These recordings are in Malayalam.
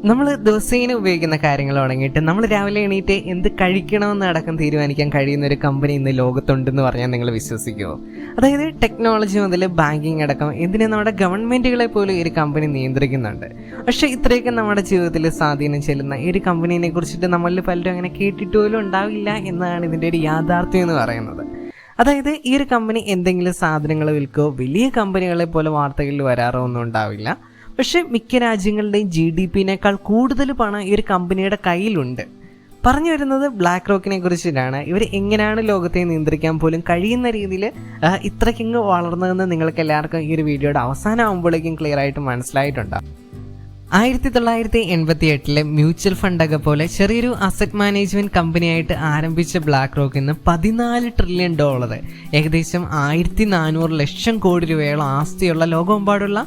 നമ്മൾ ദിവസേന ഉപയോഗിക്കുന്ന കാര്യങ്ങൾ തുടങ്ങിയിട്ട് നമ്മൾ രാവിലെ എണീറ്റ് എന്ത് കഴിക്കണമെന്ന് അടക്കം തീരുമാനിക്കാൻ കഴിയുന്ന ഒരു കമ്പനി ഇന്ന് ലോകത്തുണ്ടെന്ന് പറഞ്ഞാൽ നിങ്ങൾ വിശ്വസിക്കുമോ? അതായത് ടെക്നോളജി മുതൽ ബാങ്കിങ് അടക്കം എന്തിനും നമ്മുടെ ഗവൺമെൻറ്റുകളെ പോലും ഈ ഒരു കമ്പനി നിയന്ത്രിക്കുന്നുണ്ട്. പക്ഷേ ഇത്രയൊക്കെ നമ്മുടെ ജീവിതത്തിൽ സ്വാധീനം ചെല്ലുന്ന ഈ ഒരു കമ്പനീനെ കുറിച്ചിട്ട് നമ്മളിൽ പലരും അങ്ങനെ കേട്ടിട്ട് പോലും ഉണ്ടാവില്ല എന്നതാണ് ഇതിൻ്റെ ഒരു യാഥാർത്ഥ്യം എന്ന് പറയുന്നത്. അതായത് ഈ ഒരു കമ്പനി എന്തെങ്കിലും സാധനങ്ങൾ വിൽക്കുകയോ വലിയ കമ്പനികളെ പോലെ വാർത്തകളിൽ വരാറോ ഒന്നും ഉണ്ടാവില്ല. പക്ഷെ മിക്ക രാജ്യങ്ങളുടെയും GDP-നേക്കാൾ കൂടുതൽ പണം ഈ ഒരു കമ്പനിയുടെ കയ്യിലുണ്ട്. പറഞ്ഞു വരുന്നത് ബ്ലാക്ക് റോക്കിനെ കുറിച്ചിട്ടാണ്. ഇവർ എങ്ങനെയാണ് ലോകത്തെ നിയന്ത്രിക്കാൻ പോലും കഴിയുന്ന രീതിയിൽ ഇത്രയ്ക്കങ്ങ് വളർന്നതെന്ന് നിങ്ങൾക്ക് എല്ലാവർക്കും ഈ ഒരു വീഡിയോയുടെ അവസാനം ആകുമ്പോഴേക്കും ക്ലിയർ ആയിട്ട് മനസ്സിലായിട്ടുണ്ടാകും. 1988 മ്യൂച്വൽ ഫണ്ടൊക്കെ പോലെ ചെറിയൊരു അസറ്റ് മാനേജ്മെൻറ്റ് കമ്പനിയായിട്ട് ആരംഭിച്ച ബ്ലാക്ക് റോക്ക് ഇന്ന് $14 ട്രില്യൺ, ഏകദേശം 1400 ലക്ഷം കോടി രൂപയോളം ആസ്തിയുള്ള ലോകമെമ്പാടുള്ള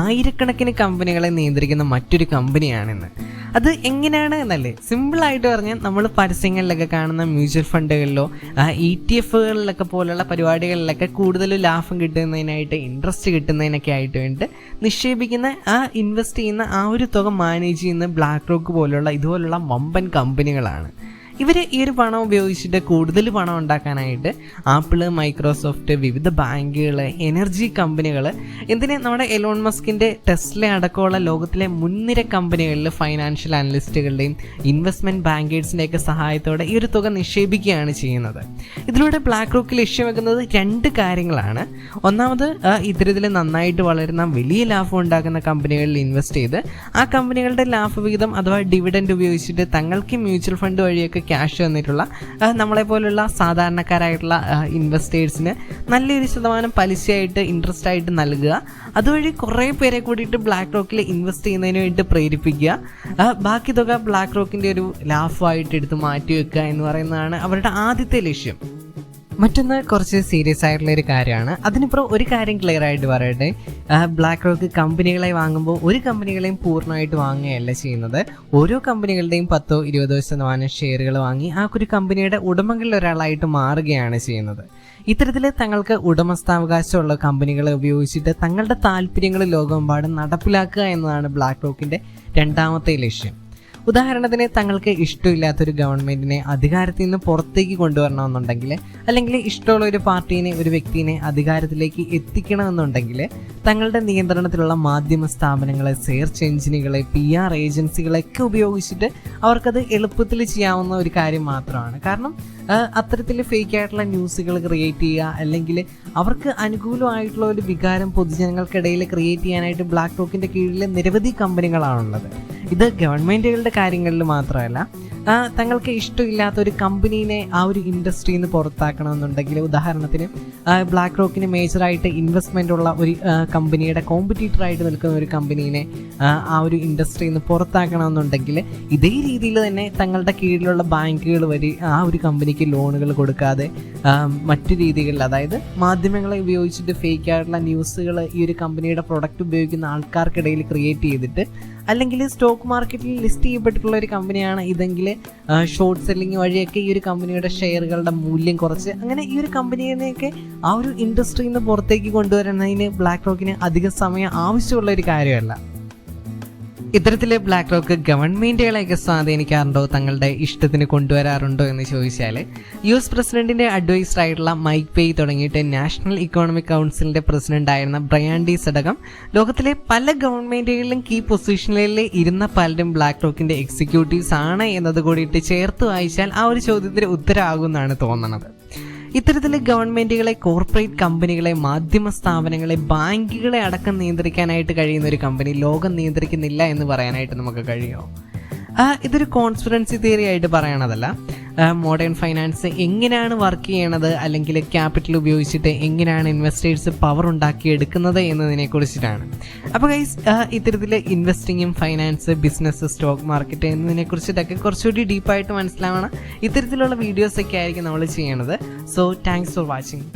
ആയിരക്കണക്കിന് കമ്പനികളെ നിയന്ത്രിക്കുന്ന മറ്റൊരു കമ്പനിയാണിന്ന്. അത് എങ്ങനെയാണ് എന്നല്ലേ, സിമ്പിളായിട്ട് പറഞ്ഞാൽ നമ്മൾ പരസ്യങ്ങളിലൊക്കെ കാണുന്ന മ്യൂച്വൽ ഫണ്ടുകളിലോ ETF-കളിലൊക്കെ പോലുള്ള പരിപാടികളിലൊക്കെ കൂടുതൽ ലാഭം കിട്ടുന്നതിനായിട്ട്, ഇൻട്രസ്റ്റ് കിട്ടുന്നതിനൊക്കെ ആയിട്ട് വേണ്ടി നിക്ഷേപിക്കുന്ന ഇൻവെസ്റ്റ് ചെയ്യുന്ന ഒരു തുക മാനേജ് ചെയ്യുന്ന ബ്ലാക്ക് റോക്ക് പോലുള്ള ഇതുപോലുള്ള വമ്പൻ കമ്പനികളാണ്. ഇവർ ഈ ഒരു പണം ഉപയോഗിച്ചിട്ട് കൂടുതൽ പണം ഉണ്ടാക്കാനായിട്ട് ആപ്പിള്, മൈക്രോസോഫ്റ്റ്, വിവിധ ബാങ്കുകൾ, എനർജി കമ്പനികൾ, എന്തിന് നമ്മുടെ എലോൺ മസ്കിൻ്റെ ടെസ്ല അടക്കമുള്ള ലോകത്തിലെ മുൻനിര കമ്പനികളിൽ ഫൈനാൻഷ്യൽ അനലിസ്റ്റുകളുടെയും ഇൻവെസ്റ്റ്മെൻറ്റ് ബാങ്കേഴ്സിൻ്റെയൊക്കെ സഹായത്തോടെ ഈ ഒരു തുക നിക്ഷേപിക്കുകയാണ് ചെയ്യുന്നത്. ഇതിലൂടെ ബ്ലാക്ക് റോക്ക് ലക്ഷ്യം വെക്കുന്നത് 2 കാര്യങ്ങളാണ്. ഒന്നാമത് ഇത്തരത്തിൽ നന്നായിട്ട് വളരുന്ന വലിയ ലാഭം ഉണ്ടാക്കുന്ന കമ്പനികളിൽ ഇൻവെസ്റ്റ് ചെയ്ത് ആ കമ്പനികളുടെ ലാഭവിഹിതം അഥവാ ഡിവിഡൻഡ് ഉപയോഗിച്ചിട്ട് തങ്ങൾക്ക് മ്യൂച്വൽ ഫണ്ട് വഴിയൊക്കെ ക്യാഷ് വന്നിട്ടുള്ള നമ്മളെപ്പോലുള്ള സാധാരണക്കാരായിട്ടുള്ള ഇൻവെസ്റ്റേഴ്സിന് നല്ലൊരു ശതമാനം പലിശയായിട്ട്, ഇൻട്രസ്റ്റ് ആയിട്ട് നൽകുക. അതുവഴി കുറേ പേരെ കൂടിയിട്ട് ബ്ലാക്ക് റോക്കിൽ ഇൻവെസ്റ്റ് ചെയ്യുന്നതിന് വേണ്ടി പ്രേരിപ്പിക്കുക. ബാക്കി തുക ബ്ലാക്ക് റോക്കിൻ്റെ ഒരു ലാഭമായിട്ട് എടുത്ത് മാറ്റി വെക്കുക എന്ന് പറയുന്നതാണ് അവരുടെ ആദ്യത്തെ ലക്ഷ്യം. മറ്റൊന്ന് കുറച്ച് സീരിയസ് ആയിട്ടുള്ള ഒരു കാര്യമാണ്. അതിനിപ്പുറം ഒരു കാര്യം ക്ലിയർ ആയിട്ട് പറയട്ടെ, ബ്ലാക്ക് റോക്ക് കമ്പനികളെ വാങ്ങുമ്പോൾ ഒരു കമ്പനികളെയും പൂർണ്ണമായിട്ട് വാങ്ങുകയല്ല ചെയ്യുന്നത്. ഓരോ കമ്പനികളുടെയും 10-20% ഷെയറുകൾ വാങ്ങി ആ ഒരു കമ്പനിയുടെ ഉടമകളിൽ ഒരാളായിട്ട് മാറുകയാണ് ചെയ്യുന്നത്. ഇത്തരത്തിൽ തങ്ങൾക്ക് ഉടമസ്ഥാവകാശമുള്ള കമ്പനികളെ ഉപയോഗിച്ചിട്ട് തങ്ങളുടെ താല്പര്യങ്ങൾ ലോകമെമ്പാടും നടപ്പിലാക്കുക എന്നതാണ് ബ്ലാക്ക് റോക്കിൻ്റെ 2ാമത്തെ ലക്ഷ്യം. ഉദാഹരണത്തിന്, തങ്ങൾക്ക് ഇഷ്ടമില്ലാത്തൊരു ഗവൺമെൻറ്റിനെ അധികാരത്തിൽ നിന്ന് പുറത്തേക്ക് കൊണ്ടുവരണമെന്നുണ്ടെങ്കിൽ, അല്ലെങ്കിൽ ഇഷ്ടമുള്ള ഒരു പാർട്ടീനെ, ഒരു വ്യക്തിനെ അധികാരത്തിലേക്ക് എത്തിക്കണമെന്നുണ്ടെങ്കിൽ തങ്ങളുടെ നിയന്ത്രണത്തിലുള്ള മാധ്യമ സ്ഥാപനങ്ങളെ, സെർച്ച് എഞ്ചിനുകളെ, PR ഏജൻസികളൊക്കെ ഉപയോഗിച്ചിട്ട് അവർക്കത് എളുപ്പത്തിൽ ചെയ്യാവുന്ന ഒരു കാര്യം മാത്രമാണ്. കാരണം അത്തരത്തിൽ ഫേക്ക് ആയിട്ടുള്ള ന്യൂസുകൾ ക്രിയേറ്റ് ചെയ്യുക, അല്ലെങ്കിൽ അവർക്ക് അനുകൂലമായിട്ടുള്ള ഒരു വികാരം പൊതുജനങ്ങൾക്കിടയിൽ ക്രിയേറ്റ് ചെയ്യാനായിട്ട് ബ്ലാക്ക് റോക്കിൻ്റെ കീഴിൽ നിരവധി കമ്പനികളാണുള്ളത്. ഇത് ഗവൺമെൻറ്റുകളുടെ കാര്യങ്ങളിൽ മാത്രമല്ല, തങ്ങൾക്ക് ഇഷ്ടമില്ലാത്ത ഒരു കമ്പനീനെ ആ ഒരു ഇൻഡസ്ട്രിയിൽ നിന്ന് പുറത്താക്കണമെന്നുണ്ടെങ്കിൽ, ഉദാഹരണത്തിന് ബ്ലാക്ക് റോക്കിന് മേജറായിട്ട് ഇൻവെസ്റ്റ്മെൻ്റ് ഉള്ള ഒരു കമ്പനിയുടെ കോമ്പറ്റീറ്ററായിട്ട് നിൽക്കുന്ന ഒരു കമ്പനീനെ ആ ഒരു ഇൻഡസ്ട്രിയിൽ നിന്ന് പുറത്താക്കണമെന്നുണ്ടെങ്കിൽ ഇതേ രീതിയിൽ തന്നെ തങ്ങളുടെ കീഴിലുള്ള ബാങ്കുകൾ വഴി ആ ഒരു കമ്പനിക്ക് ലോണുകൾ കൊടുക്കാതെ മറ്റു രീതികളിൽ, അതായത് മാധ്യമങ്ങളെ ഉപയോഗിച്ചിട്ട് ഫേക്ക് ആയിട്ടുള്ള ന്യൂസുകൾ ഈ ഒരു കമ്പനിയുടെ പ്രൊഡക്റ്റ് ഉപയോഗിക്കുന്ന ആൾക്കാർക്കിടയിൽ ക്രിയേറ്റ് ചെയ്തിട്ട്, അല്ലെങ്കിൽ സ്റ്റോക്ക് മാർക്കറ്റിൽ ലിസ്റ്റ് ചെയ്യപ്പെട്ടിട്ടുള്ള ഒരു കമ്പനിയാണ് ഇതെങ്കിൽ ഷോർട്ട് സെല്ലിങ് വഴിയൊക്കെ ഈ ഒരു കമ്പനിയുടെ ഷെയറുകളുടെ മൂല്യം കുറച്ച്, അങ്ങനെ ഈ ഒരു കമ്പനിയെയൊക്കെ ആ ഒരു ഇൻഡസ്ട്രിയിൽ നിന്ന് പുറത്തേക്ക് കൊണ്ടുവരുന്നതിന് ബ്ലാക്ക് റോക്കിന് അധിക സമയം ആവശ്യമുള്ള ഒരു കാര്യമല്ല. ഇത്തരത്തിൽ ബ്ലാക്ക് റോക്ക് ഗവൺമെൻറ്റുകളെയൊക്കെ സ്വാധീനിക്കാറുണ്ടോ, തങ്ങളുടെ ഇഷ്ടത്തിന് കൊണ്ടുവരാറുണ്ടോ എന്ന് ചോദിച്ചാൽ, US പ്രസിഡന്റിൻ്റെ അഡ്വൈസറായിട്ടുള്ള മൈക്ക് പെയ് തുടങ്ങിയിട്ട് നാഷണൽ ഇക്കോണമിക് കൗൺസിലിൻ്റെ പ്രസിഡൻ്റായിരുന്ന ബ്രയാൻ ഡീസ് അടക്കം ലോകത്തിലെ പല ഗവൺമെൻറ്റുകളിലും കീ പൊസിഷനിൽ ഇരുന്ന പലരും ബ്ലാക്ക് റോക്കിൻ്റെ എക്സിക്യൂട്ടീവ്സ് ആണ് എന്നത് കൂടിയിട്ട് ചേർത്ത് വായിച്ചാൽ ആ ഒരു ചോദ്യത്തിന് ഉത്തരമാകുമെന്നാണ് തോന്നുന്നത്. ഇത്തരത്തിൽ ഗവൺമെൻറ്റുകളെ, കോർപ്പറേറ്റ് കമ്പനികളെ, മാധ്യമ സ്ഥാപനങ്ങളെ, ബാങ്കുകളെ അടക്കം നിയന്ത്രിക്കാനായിട്ട് കഴിയുന്ന ഒരു കമ്പനി ലോകം നിയന്ത്രിക്കുന്നില്ല എന്ന് പറയാനായിട്ട് നമുക്ക് കഴിയുമോ? ഇതൊരു കോൺസ്പിറൻസി തിയറി ആയിട്ട് പറയണതല്ല. മോഡേൺ ഫൈനാൻസ് എങ്ങനെയാണ് വർക്ക് ചെയ്യണത്, അല്ലെങ്കിൽ ക്യാപിറ്റൽ ഉപയോഗിച്ചിട്ട് എങ്ങനെയാണ് ഇൻവെസ്റ്റേഴ്സ് പവർ ഉണ്ടാക്കിയെടുക്കുന്നത് എന്നതിനെ കുറിച്ചിട്ടാണ്. അപ്പോൾ ഗൈസ്, ഇത്തരത്തിൽ ഇൻവെസ്റ്റിങ്ങും ഫൈനാൻസ്, ബിസിനസ്, സ്റ്റോക്ക് മാർക്കറ്റ് എന്നതിനെ കുറിച്ചിട്ടൊക്കെ കുറച്ചുകൂടി ഡീപ്പായിട്ട് മനസ്സിലാവണം ഇത്തരത്തിലുള്ള വീഡിയോസൊക്കെ ആയിരിക്കും നമ്മൾ ചെയ്യണത്. So thanks for watching.